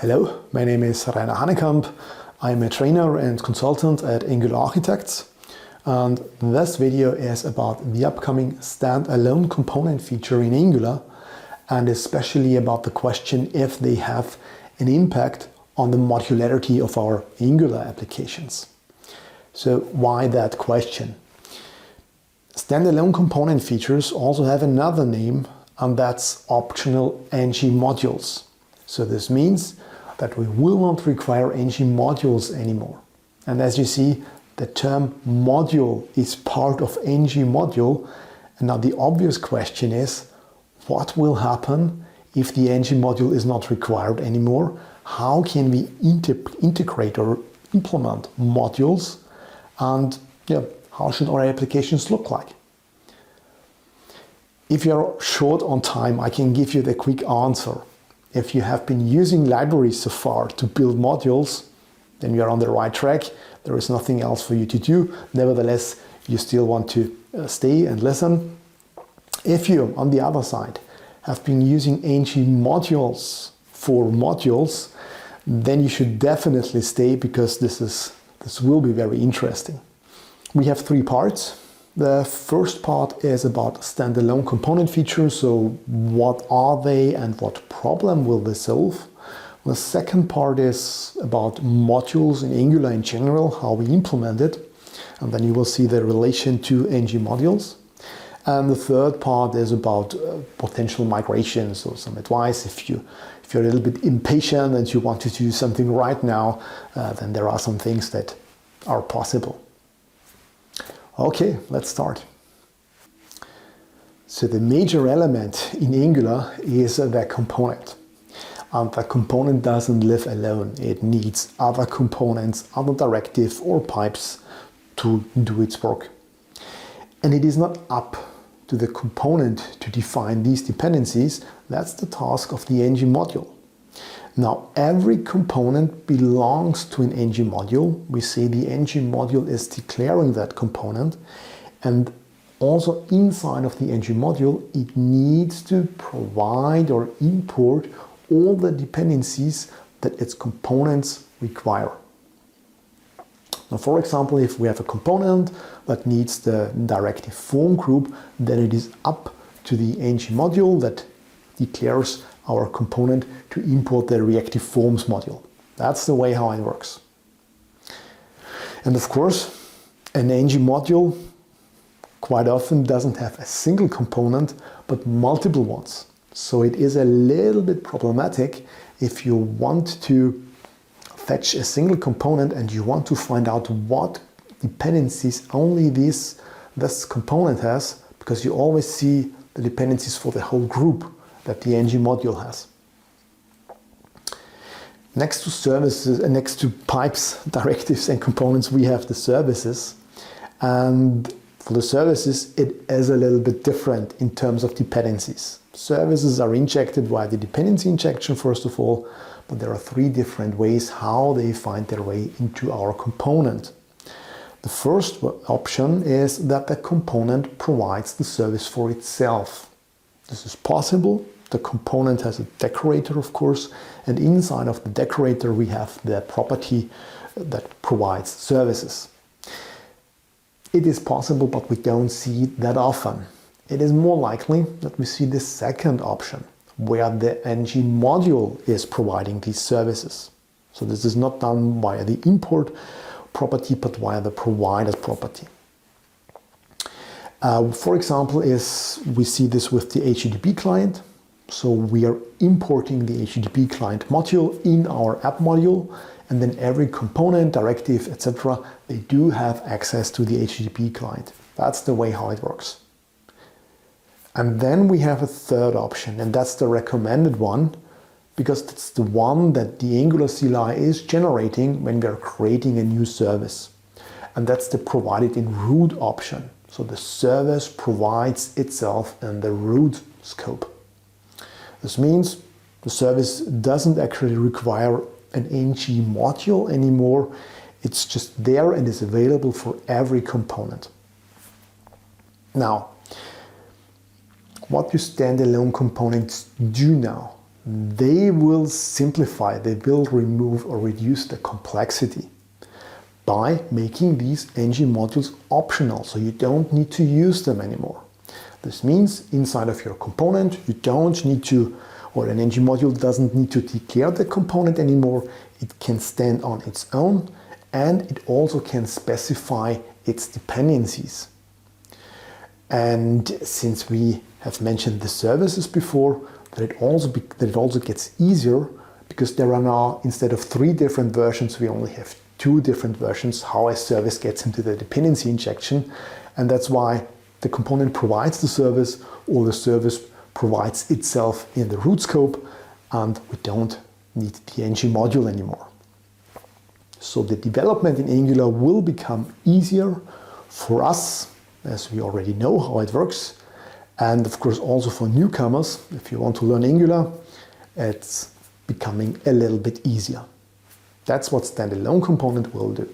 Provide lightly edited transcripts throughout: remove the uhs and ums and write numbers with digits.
Hello, my name is Rainer Hanekamp. I'm a trainer and consultant at Angular Architects, and this video is about the upcoming standalone component feature in Angular, and especially about the question if they have an impact on the modularity of our Angular applications. So why that question? Standalone component features also have another name, and that's optional NgModules. So this means that we will not require NgModules anymore. And as you see, the term module is part of NgModule. And now the obvious question is, what will happen if the NgModule is not required anymore? How can we integrate or implement modules? And how should our applications look like? If you're short on time, I can give you the quick answer. If you have been using libraries so far to build modules, then you're on the right track. There is nothing else for you to do. Nevertheless, you still want to stay and listen. If you, on the other side, have been using NgModules for modules, then you should definitely stay, because this will be very interesting. We have three parts. The first part is about standalone component features, so what are they and what problem will they solve? The second part is about modules in Angular in general, how we implement it, and then you will see the relation to NgModules. And the third part is about potential migration, so some advice if you're a little bit impatient and you want to do something right now, then there are some things that are possible. Okay, let's start. So the major element in Angular is the component. And the component doesn't live alone. It needs other components, other directives or pipes to do its work. And it is not up to the component to define these dependencies. That's the task of the NgModule. Now, every component belongs to an NgModule. We say the NgModule is declaring that component, and also inside of the NgModule, it needs to provide or import all the dependencies that its components require. Now, for example, if we have a component that needs the directive form group, then it is up to the NgModule that declares our component to import the reactive forms module. That's the way how it works. And of course, an NgModule quite often doesn't have a single component, but multiple ones. So it is a little bit problematic if you want to fetch a single component and you want to find out what dependencies only this component has, because you always see the dependencies for the whole group that the NgModule has. Next to services, next to pipes, directives and components, we have the services. And for the services, it is a little bit different in terms of dependencies. Services are injected via the dependency injection, first of all, but there are three different ways how they find their way into our component. The first option is that the component provides the service for itself. This is possible. The component has a decorator, of course, and inside of the decorator we have the property that provides services. It is possible, but we don't see it that often. It is more likely that we see the second option, where the NgModule is providing these services. So this is not done via the import property, but via the provider property. For example, we see this with the HTTP client. So we are importing the HTTP client module in our app module, and then every component, directive, etc., they do have access to the HTTP client. That's the way how it works. And then we have a third option, and that's the recommended one, because it's the one that the Angular CLI is generating when we are creating a new service. And that's the provided in root option. So the service provides itself in the root scope. This means the service doesn't actually require an NgModule anymore. It's just there and is available for every component. Now, what do standalone components do now? they will simplify, they will remove or reduce the complexity by making these NgModules optional, so you don't need to use them anymore. This means inside of your component, you don't need to, or an NgModule doesn't need to declare the component anymore. It can stand on its own, and it also can specify its dependencies. And since we have mentioned the services before, that it also gets easier, because there are now, instead of 3 different versions, we only have 2 different versions how a service gets into the dependency injection. And that's why the component provides the service, or the service provides itself in the root scope, and we don't need the NgModule anymore. So the development in Angular will become easier for us, as we already know how it works, and of course also for newcomers. If you want to learn Angular, it's becoming a little bit easier. That's what Standalone Component will do.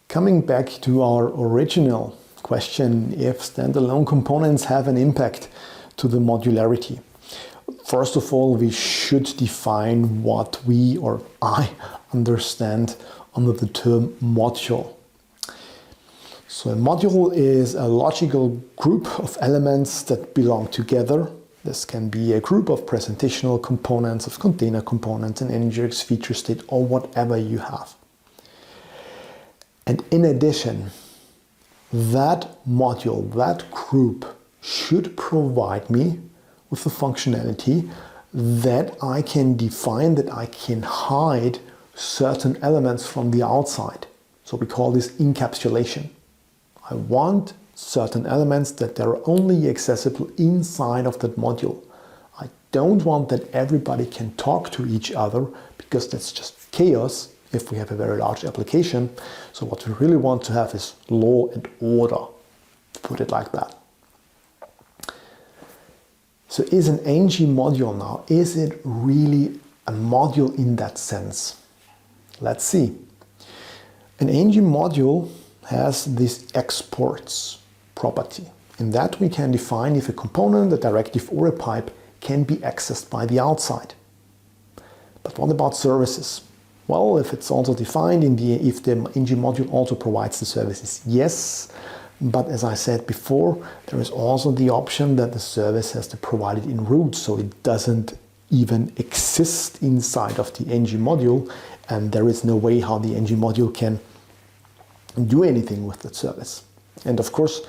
Coming back to our original question, if Standalone Components have an impact to the modularity. First of all, we should define what we, or I, understand under the term module. So a module is a logical group of elements that belong together. This can be a group of presentational components, of container components, an NGX feature state, or whatever you have. And in addition, that module, that group, should provide me with the functionality that I can define, that I can hide certain elements from the outside. So we call this encapsulation. I want certain elements that they're only accessible inside of that module. I don't want that everybody can talk to each other, because that's just chaos if we have a very large application. So what we really want to have is law and order, to put it like that. So is an NgModule now, is it really a module in that sense? Let's see. An NgModule has this exports property. In that we can define if a component, a directive, or a pipe can be accessed by the outside. But what about services? Well, if it's also defined if the NgModule also provides the services, yes. But as I said before, there is also the option that the service has to provide it in root, so it doesn't even exist inside of the NgModule, and there is no way how the NgModule can do anything with that service. And of course,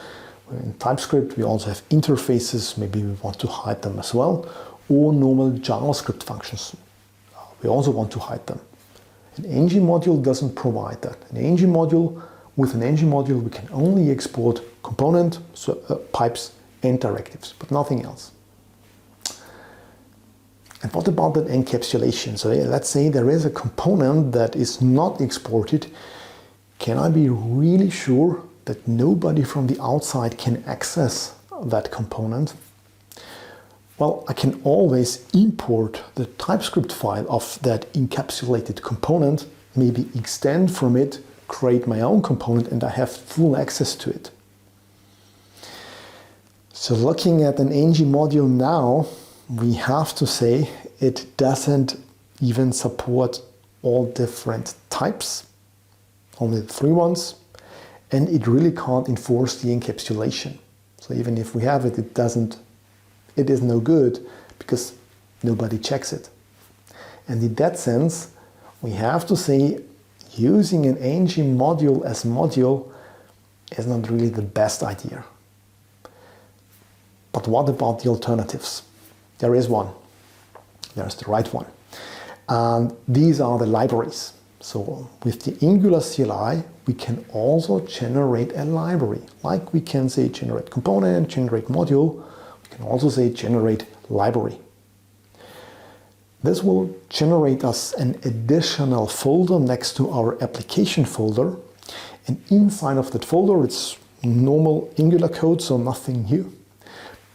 in TypeScript we also have interfaces, maybe we want to hide them as well, or normal JavaScript functions. We also want to hide them. An NgModule doesn't provide that. With an NgModule we can only export component, pipes and directives, but nothing else. And what about that encapsulation? So let's say there is a component that is not exported. Can I be really sure that nobody from the outside can access that component? Well, I can always import the TypeScript file of that encapsulated component, maybe extend from it, create my own component, and I have full access to it. So looking at an NgModule now, we have to say it doesn't even support all different types, only the 3 ones, and it really can't enforce the encapsulation. So even if we have it, it is no good, because nobody checks it. And in that sense, we have to say using an NgModule as module is not really the best idea. But what about the alternatives? There is one. There's the right one. And these are the libraries. So with the Angular CLI, we can also generate a library. Like we can say generate component, generate module. We can also say generate library. This will generate us an additional folder next to our application folder. And inside of that folder, it's normal Angular code, so nothing new.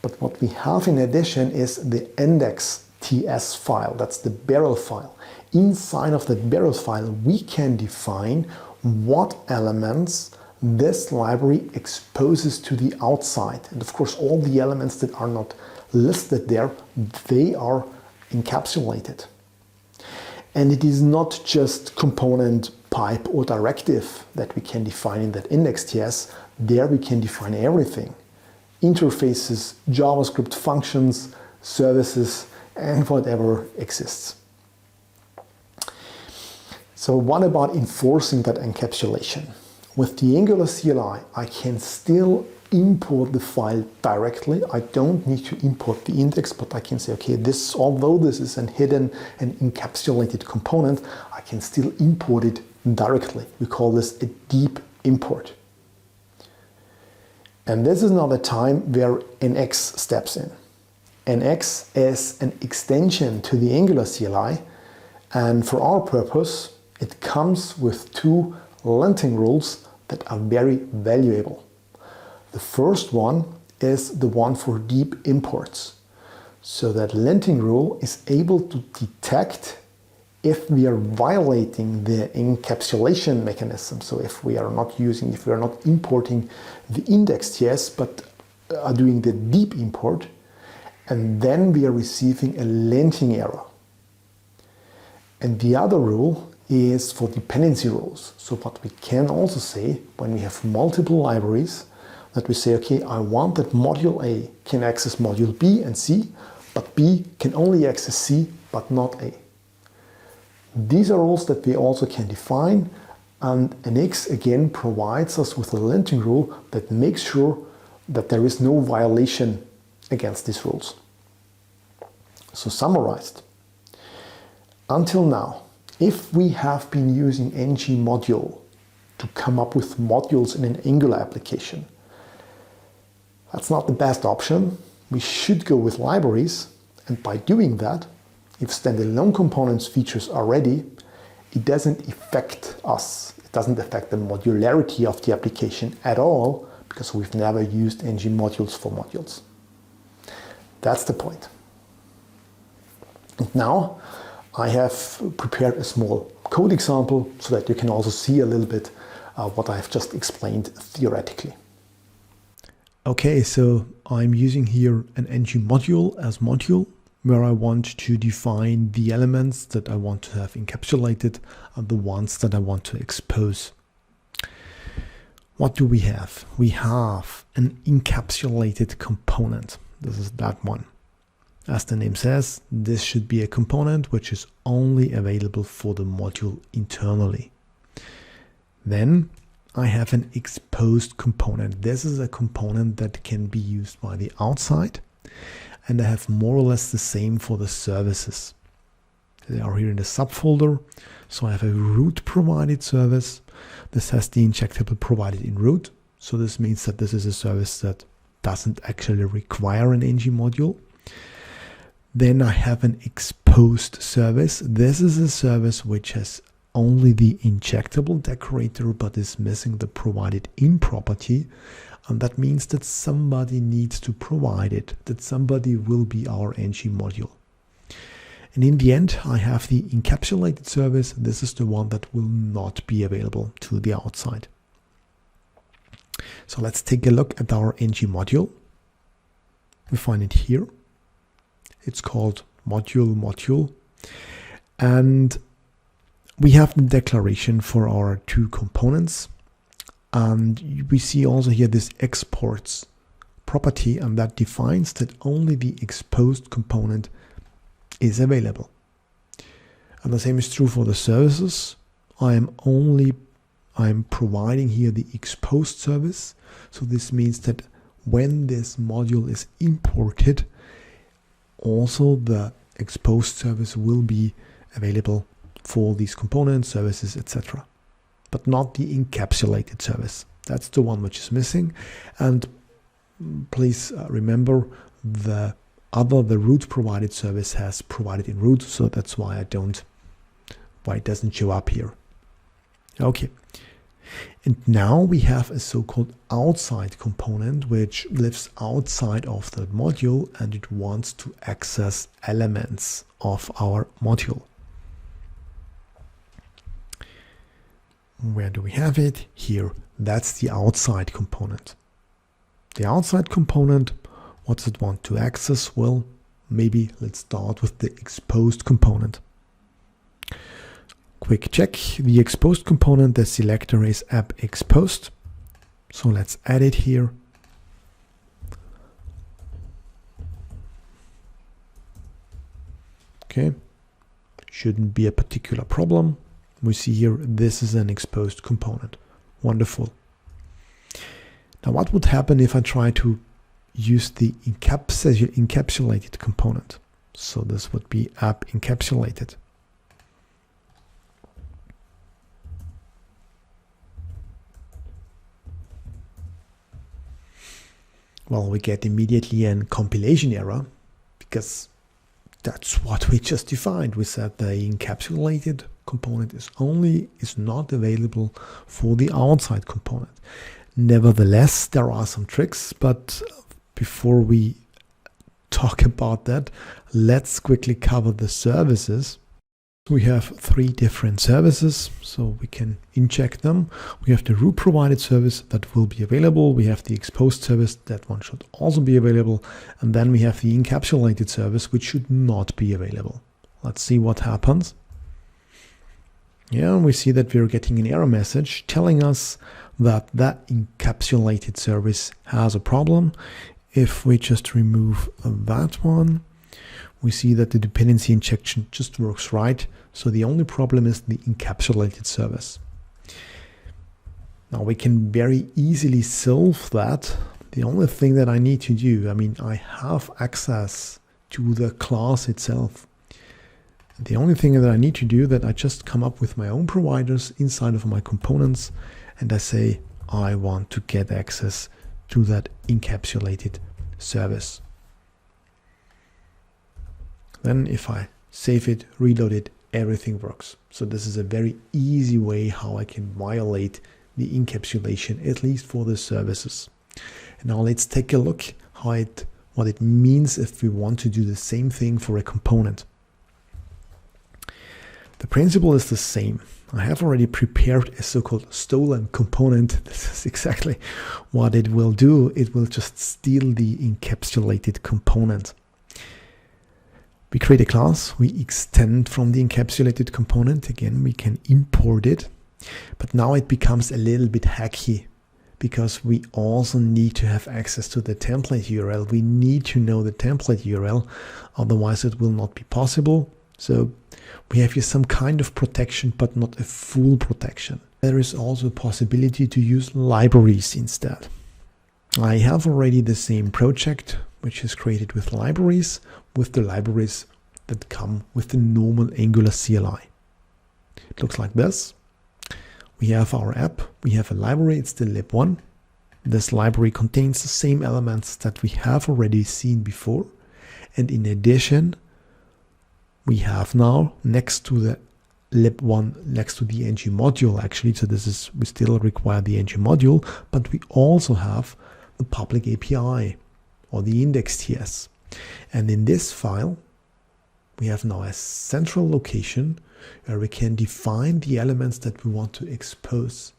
But what we have in addition is the index.ts file. That's the barrel file. Inside of that barrel file, we can define what elements this library exposes to the outside. And of course, all the elements that are not listed there, they are encapsulated. And it is not just component, pipe, or directive that we can define in that index.ts. There we can define everything. Interfaces, JavaScript functions, services, and whatever exists. So what about enforcing that encapsulation? With the Angular CLI, I can still import the file directly. I don't need to import the index, but I can say, okay, this, although this is a hidden and encapsulated component, I can still import it directly. We call this a deep import. And this is now the time where NX steps in. NX is an extension to the Angular CLI, and for our purpose, it comes with two linting rules that are very valuable. The first one is the one for deep imports. So that linting rule is able to detect if we are violating the encapsulation mechanism. So if we are not importing the index.ts, but are doing the deep import, and then we are receiving a linting error. And the other rule is for dependency rules. So what we can also say when we have multiple libraries, that we say, okay, I want that module A can access module B and C, but B can only access C, but not A. These are rules that we also can define, and NX again provides us with a linting rule that makes sure that there is no violation against these rules. So summarized, until now, if we have been using NgModule to come up with modules in an Angular application, that's not the best option. We should go with libraries, and by doing that, if standalone components features are ready, it doesn't affect us. It doesn't affect the modularity of the application at all, because we've never used NgModules for modules. That's the point. And now I have prepared a small code example so that you can also see a little bit what I've just explained theoretically. Okay, so I'm using here an NgModule as module, where I want to define the elements that I want to have encapsulated and the ones that I want to expose. What do we have? We have an encapsulated component. This is that one. As the name says, this should be a component which is only available for the module internally. Then I have an exposed component. This is a component that can be used by the outside, and I have more or less the same for the services. They are here in the subfolder. So I have a root provided service. This has the injectable provided in root. So this means that this is a service that doesn't actually require an NgModule. Then I have an exposed service. This is a service which has only the injectable decorator, but is missing the provided in property. And that means that somebody needs to provide it, that somebody will be our NgModule. And in the end, I have the encapsulated service. This is the one that will not be available to the outside. So let's take a look at our NgModule. We find it here. It's called module. And we have the declaration for our two components. And we see also here this exports property, and that defines that only the exposed component is available. And the same is true for the services. I'm providing here the exposed service. So this means that when this module is imported, also the exposed service will be available for these components, services, etc. But not the encapsulated service. That's the one which is missing. And please remember the root provided service has provided in root, so that's why it doesn't show up here. Okay. And now we have a so-called outside component which lives outside of the module, and it wants to access elements of our module. Where do we have it? Here. That's the outside component. The outside component What does it want to access? Well, maybe let's start with the exposed component. Quick check, the exposed component, the selector is app exposed. So let's add it here. Okay, shouldn't be a particular problem. We see here, this is an exposed component. Wonderful. Now what would happen if I try to use the encapsulated component? So this would be app encapsulated. Well, we get immediately a compilation error because that's what we just defined. We said the encapsulated component is not available for the outside component. Nevertheless, there are some tricks, but before we talk about that, let's quickly cover the services. We have 3 different services, so we can inject them. We have the root provided service that will be available. We have the exposed service, that one should also be available. And then we have the encapsulated service, which should not be available. Let's see what happens. Yeah, we see that we're getting an error message telling us that that encapsulated service has a problem. If we just remove that one, we see that the dependency injection just works right. So the only problem is the encapsulated service. Now we can very easily solve that. The only thing that I need to do, I have access to the class itself. The only thing that I need to do that I just come up with my own providers inside of my components, and I say I want to get access to that encapsulated service. Then if I save it, reload it, everything works. So this is a very easy way how I can violate the encapsulation, at least for the services. And now let's take a look what it means if we want to do the same thing for a component. The principle is the same. I have already prepared a so-called stolen component. This is exactly what it will do. It will just steal the encapsulated component. We create a class, we extend from the encapsulated component. Again, we can import it, but now it becomes a little bit hacky because we also need to have access to the template URL. We need to know the template URL, otherwise it will not be possible. So we have here some kind of protection, but not a full protection. There is also a possibility to use libraries instead. I have already the same project, which is created with the libraries that come with the normal Angular CLI. It looks like this. We have our app, we have a library, it's the lib1. This library contains the same elements that we have already seen before. And in addition, we have now next to the lib1, next to the NgModule actually, so we still require the NgModule, but we also have the public API or the index.ts. And in this file, we have now a central location where we can define the elements that we want to expose.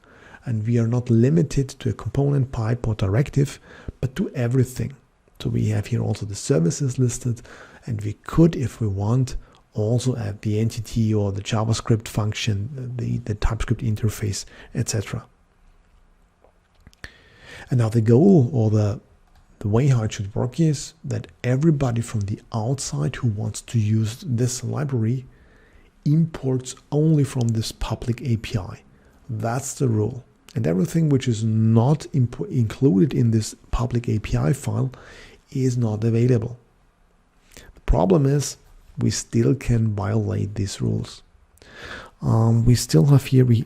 And we are not limited to a component, pipe, or directive, but to everything. So we have here also the services listed, and we could, if we want, also add the entity or the JavaScript function, the TypeScript interface, etc. And now the goal or the way how it should work is that everybody from the outside who wants to use this library imports only from this public API. That's the rule. And everything which is not included in this public API file is not available. The problem is we still can violate these rules. We still have here, we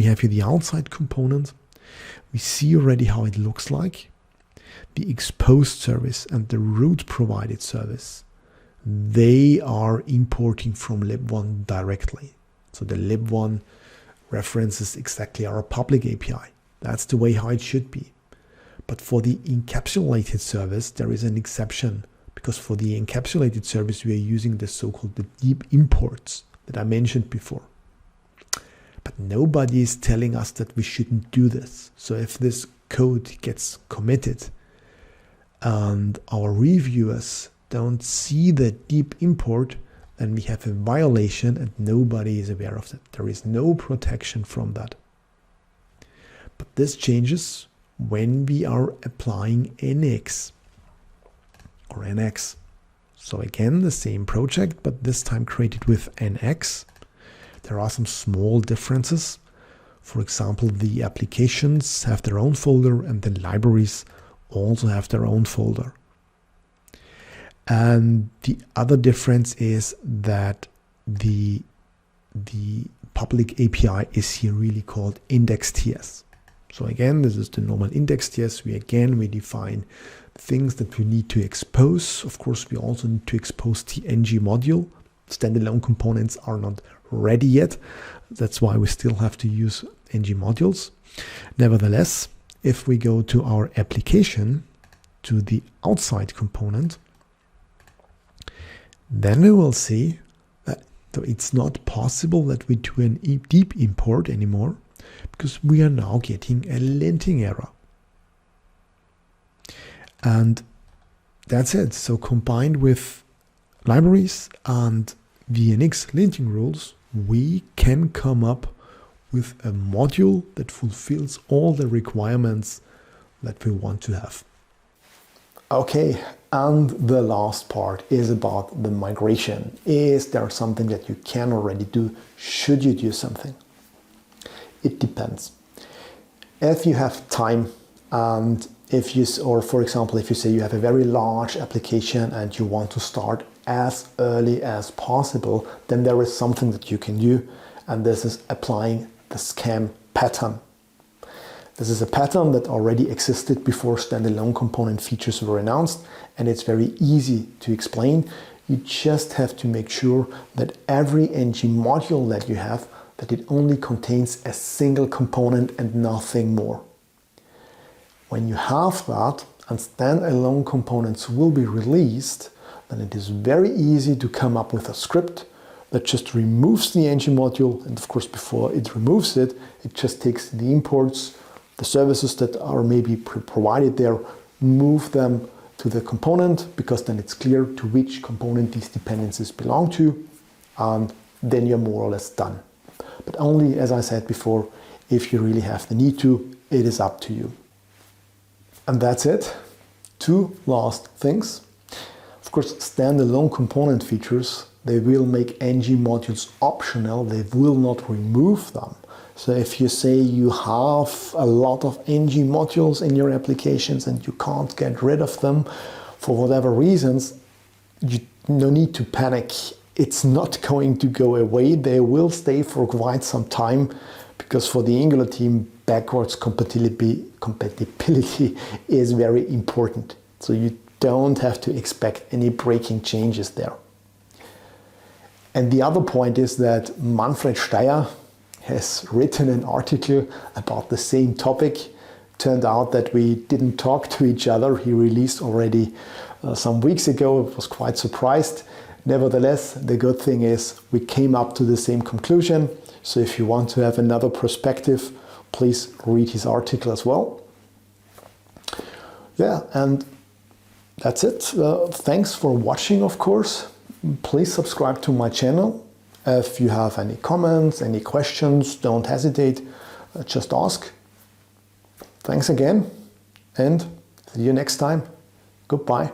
have here the outside component. We see already how it looks like. The exposed service and the root provided service, they are importing from lib1 directly. So the lib1 references exactly our public API. That's the way how it should be. But for the encapsulated service, there is an exception, because for the encapsulated service, we are using the so-called deep imports that I mentioned before. But nobody is telling us that we shouldn't do this. So if this code gets committed, and our reviewers don't see the deep import, then we have a violation and nobody is aware of that. There is no protection from that. But this changes when we are applying NX or NX. So again, the same project, but this time created with NX. There are some small differences. For example, the applications have their own folder and the libraries also have their own folder. And the other difference is that the public API is here really called index.ts. So again, this is the normal index.ts. We define things that we need to expose. Of course, we also need to expose the NgModule. Standalone components are not ready yet. That's why we still have to use NgModules. Nevertheless, if we go to our application, to the outside component, then we will see that it's not possible that we do a deep import anymore, because we are now getting a linting error. And that's it. So combined with libraries and VNX linting rules, we can come up with a module that fulfills all the requirements that we want to have. Okay, and the last part is about the migration. Is there something that you can already do? Should you do something? It depends. If you have time, and if you, or for example, if you say you have a very large application and you want to start as early as possible, then there is something that you can do, and this is applying the SCAM pattern. This is a pattern that already existed before standalone component features were announced, and it's very easy to explain. You just have to make sure that every NgModule that you have, that it only contains a single component and nothing more. When you have that and standalone components will be released, then it is very easy to come up with a script that just removes the NgModule, and of course before it removes it, it just takes the imports, the services that are maybe provided there, move them to the component, because then it's clear to which component these dependencies belong to, and then you're more or less done. But only, as I said before, if you really have the need to, it is up to you. And that's it. Two last things. Of course, standalone component features, they will make NgModules optional. They will not remove them. So if you say you have a lot of NgModules in your applications and you can't get rid of them for whatever reasons, you no need to panic. It's not going to go away. They will stay for quite some time, because for the Angular team, backwards compatibility is very important. So you don't have to expect any breaking changes there. And the other point is that Manfred Steyer has written an article about the same topic. Turned out that we didn't talk to each other. He released already some weeks ago. I was quite surprised. Nevertheless, the good thing is we came up to the same conclusion. So if you want to have another perspective, please read his article as well. Yeah, and that's it. Thanks for watching, of course. Please subscribe to my channel. If you have any comments, any questions, don't hesitate. Just ask. Thanks again, and see you next time. Goodbye.